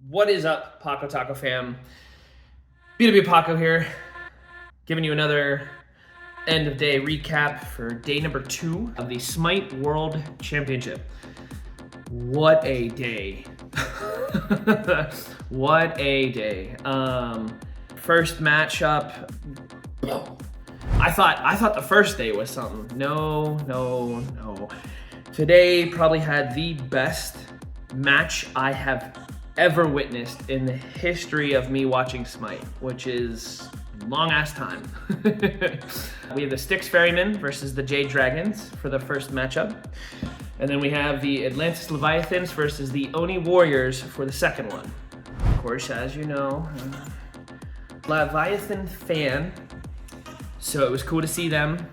What is up, Paco Taco fam? BWpaco here, giving you another end of day recap for day number 2 of the Smite World Championship. What a day. What a day. First matchup. I thought the first day was something. No. Today probably had the best match I have ever witnessed in the history of me watching Smite, which is long ass time. We have the Styx Ferrymen versus the Jade Dragons for the first matchup. And then we have the Atlantis Leviathans versus the Oni Warriors for the second one. Of course, as you know, Leviathan fan, so it was cool to see them.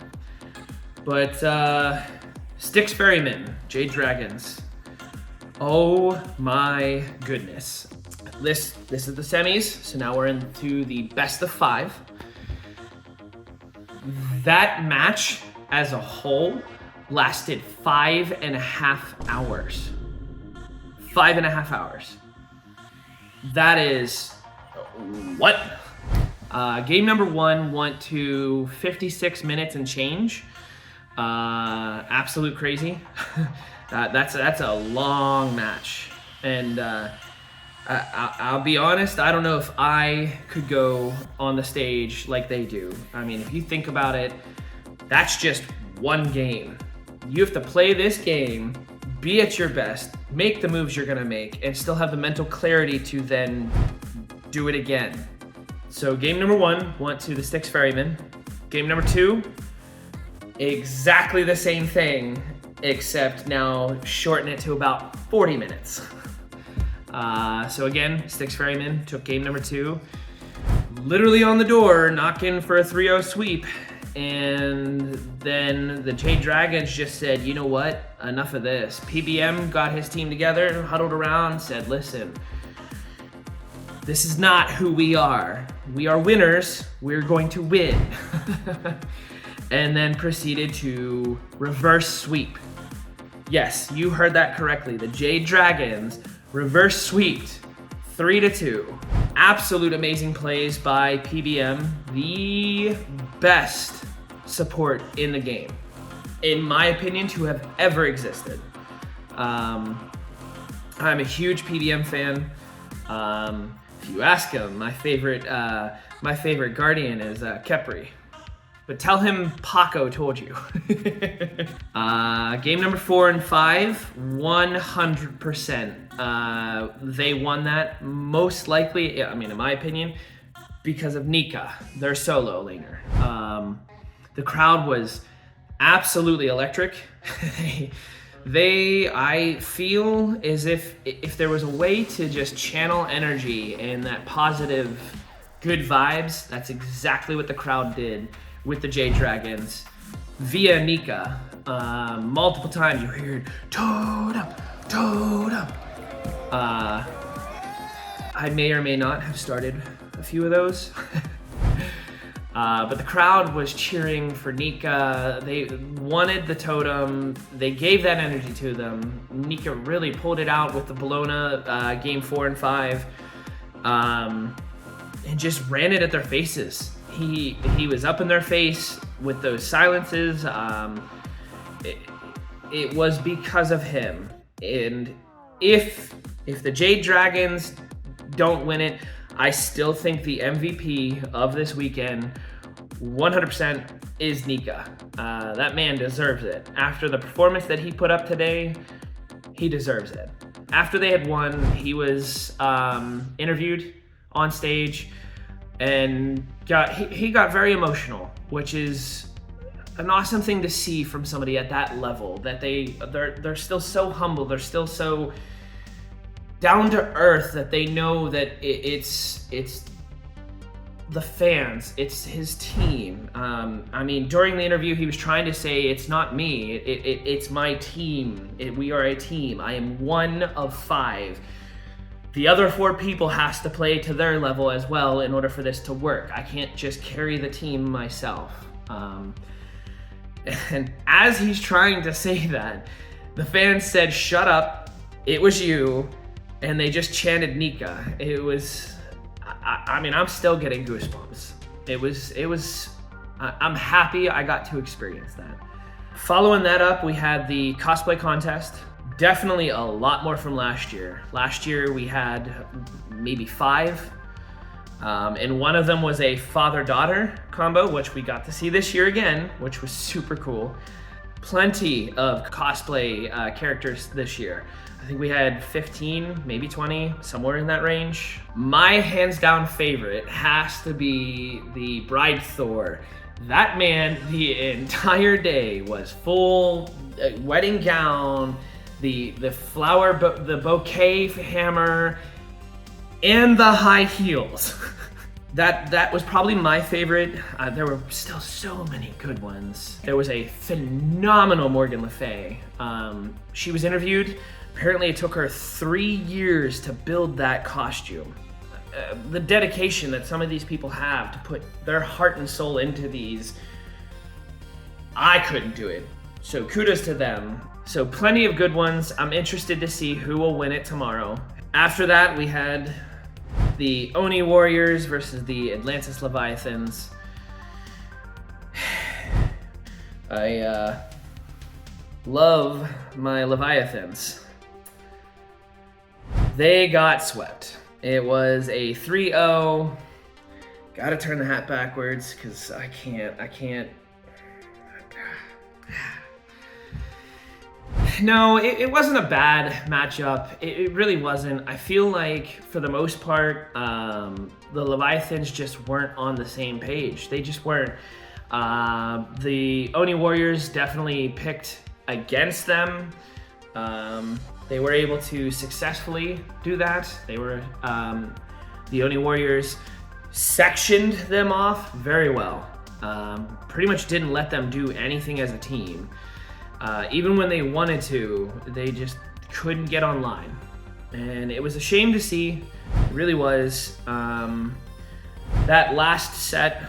But Styx Ferrymen, Jade Dragons. Oh my goodness. This is the semis, so now we're into the best of 5. That match as a whole lasted 5.5 hours. 5.5 hours. That is what? Game number 1 went to 56 minutes and change. Absolute crazy. That's a long match, and I'll be honest, I don't know if I could go on the stage like they do. I mean, if you think about it, that's just one game. You have to play this game, be at your best, make the moves you're gonna make, and still have the mental clarity to then do it again. So game number 1 went to the Styx Ferrymen. Game number 2, exactly the same thing, except now shorten it to about 40 minutes. So again, Styx Ferrymen took game number 2, literally on the door, knocking for a 3-0 sweep. And then the Jade Dragons just said, you know what, enough of this. PBM got his team together, huddled around, said, listen, this is not who we are. We are winners, we're going to win. And then proceeded to reverse sweep. Yes, you heard that correctly. The Jade Dragons reverse sweeped 3-2. Absolute amazing plays by PBM. The best support in the game, in my opinion, to have ever existed. I'm a huge PBM fan. If you ask him, my favorite Guardian is Kepri. But tell him Paco told you. Game number 4 and 5, 100%. They won that, most likely, I mean, in my opinion, because of Nika, their solo laner. The crowd was absolutely electric. I feel as if there was a way to just channel energy and that positive, good vibes, that's exactly what the crowd did with the Jade Dragons via Nika. Multiple times you heard toad up. I may or may not have started a few of those. But the crowd was cheering for Nika. They wanted the totem. They gave that energy to them. Nika really pulled it out with the Bologna game 4 and 5, and just ran it at their faces. He was up in their face with those silences. It was because of him. And if the Jade Dragons don't win it, I still think the MVP of this weekend 100% is Nika. That man deserves it. After the performance that he put up today, he deserves it. After they had won, he was interviewed on stage, and he got very emotional, which is an awesome thing to see from somebody at that level. That they're still so humble, they're still so down to earth, that they know that it's the fans, it's his team. I mean, during the interview, he was trying to say, it's not me, it's my team. We are a team. I am one of 5. The other 4 people has to play to their level as well in order for this to work. I can't just carry the team myself. And as he's trying to say that, the fans said, shut up, it was you, and they just chanted Nika. It was, I mean, I'm still getting goosebumps. I'm happy I got to experience that. Following that up, we had the cosplay contest. Definitely a lot more from last year. Last year we had maybe 5. And one of them was a father-daughter combo, which we got to see this year again, which was super cool. Plenty of cosplay characters this year. I think we had 15, maybe 20, somewhere in that range. My hands down favorite has to be the Bride Thor. That man, the entire day was full wedding gown, the flower, the bouquet hammer, and the high heels. That was probably my favorite. There were still so many good ones. There was a phenomenal Morgan Le Fay. She was interviewed. Apparently it took her 3 years to build that costume. The dedication that some of these people have to put their heart and soul into these, I couldn't do it. So kudos to them. So plenty of good ones. I'm interested to see who will win it tomorrow. After that, we had the Oni Warriors versus the Atlantis Leviathans. I love my Leviathans. They got swept. It was a 3-0. Gotta turn the hat backwards because I can't. No, it wasn't a bad matchup. It really wasn't. I feel like for the most part, the Leviathans just weren't on the same page. They just weren't. The Oni Warriors definitely picked against them. They were able to successfully do that. They were, the Oni Warriors sectioned them off very well. Pretty much didn't let them do anything as a team. Even when they wanted to, they just couldn't get online. And it was a shame to see, it really was. That last set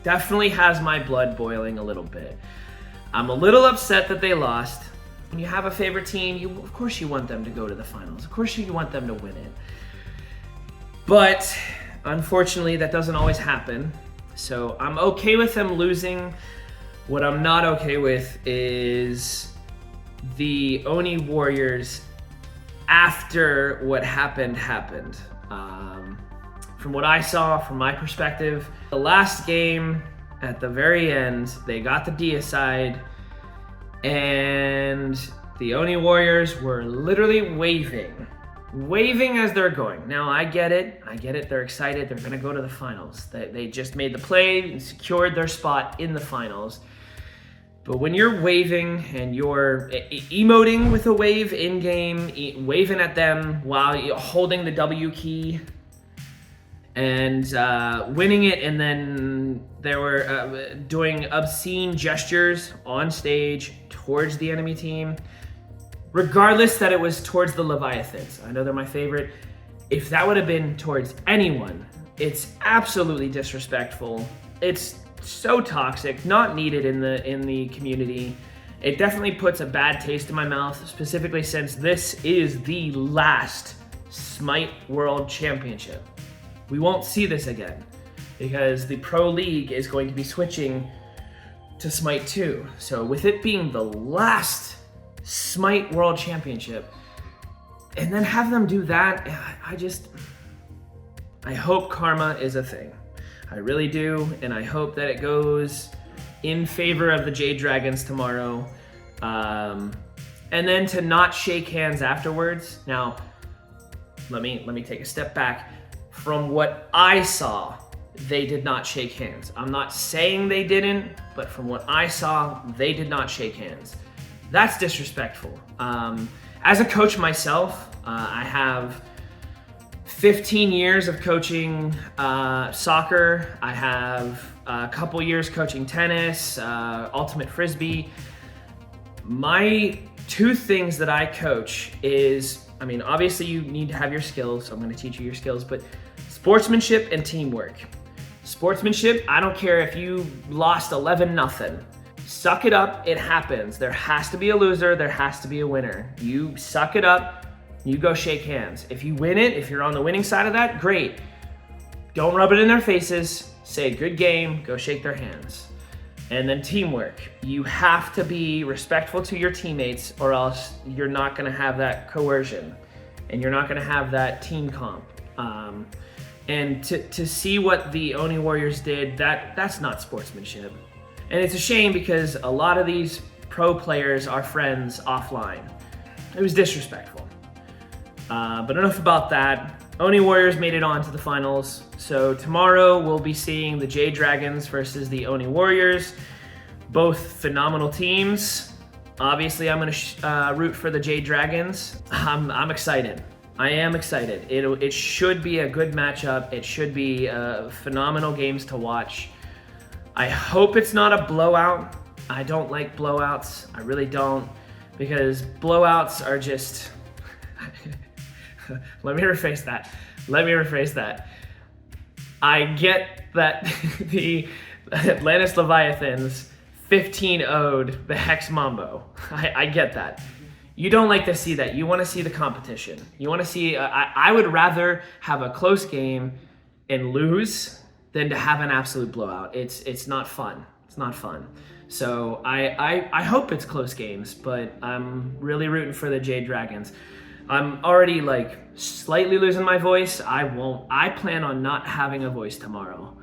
definitely has my blood boiling a little bit. I'm a little upset that they lost. When you have a favorite team, of course you want them to go to the finals. Of course you want them to win it. But unfortunately, that doesn't always happen. So I'm okay with them losing. What I'm not okay with is the Oni Warriors after what happened. From what I saw, from my perspective, the last game, at the very end, they got the deicide, and the Oni Warriors were literally waving as they're going. Now, I get it, they're excited, they're gonna go to the finals. They just made the play and secured their spot in the finals. But when you're waving and you're emoting with a wave in-game, waving at them while you're holding the W key, and winning it, and then they were doing obscene gestures on stage towards the enemy team, regardless that it was towards the Leviathans. I know they're my favorite. If that would have been towards anyone, it's absolutely disrespectful. It's so toxic, not needed in the community. It definitely puts a bad taste in my mouth, specifically since this is the last Smite World Championship. We won't see this again because the Pro League is going to be switching to Smite 2. So with it being the last Smite World Championship, and then have them do that, I hope karma is a thing. I really do, and I hope that it goes in favor of the Jade Dragons tomorrow. And then to not shake hands afterwards. Now, let me take a step back. From what I saw, they did not shake hands. I'm not saying they didn't, but from what I saw, they did not shake hands. That's disrespectful. As a coach myself, I have 15 years of coaching soccer. I have a couple years coaching tennis, ultimate frisbee. My 2 things that I coach is, I mean, obviously you need to have your skills, so I'm gonna teach you your skills, but sportsmanship and teamwork. Sportsmanship, I don't care if you lost 11-0. suck it up, it happens. There has to be a loser, there has to be a winner. You suck it up, you go shake hands. If you win it, if you're on the winning side of that, great. Don't rub it in their faces, say good game, go shake their hands. And then teamwork. You have to be respectful to your teammates or else you're not gonna have that coercion and you're not gonna have that team comp. And to see what the Oni Warriors did, that's not sportsmanship. And it's a shame because a lot of these pro players are friends offline. It was disrespectful. But enough about that. Oni Warriors made it on to the finals. So tomorrow we'll be seeing the Jade Dragons versus the Oni Warriors. Both phenomenal teams. Obviously I'm gonna root for the Jade Dragons. I'm excited. I am excited. It should be a good matchup. It should be phenomenal games to watch. I hope it's not a blowout. I don't like blowouts. I really don't, because blowouts are just... Let me rephrase that. I get that the Atlantis Leviathans 15-0'd the Hex Mambo. I get that. You don't like to see that. You want to see the competition. You want to see... I would rather have a close game and lose than to have an absolute blowout. It's not fun. It's not fun. So I hope it's close games, but I'm really rooting for the Jade Dragons. I'm already like slightly losing my voice. I plan on not having a voice tomorrow.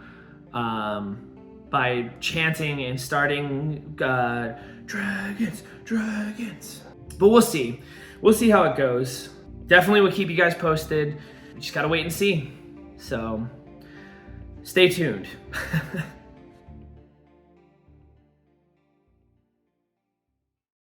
By chanting and starting dragons. But we'll see. We'll see how it goes. Definitely will keep you guys posted. We just gotta wait and see. So stay tuned.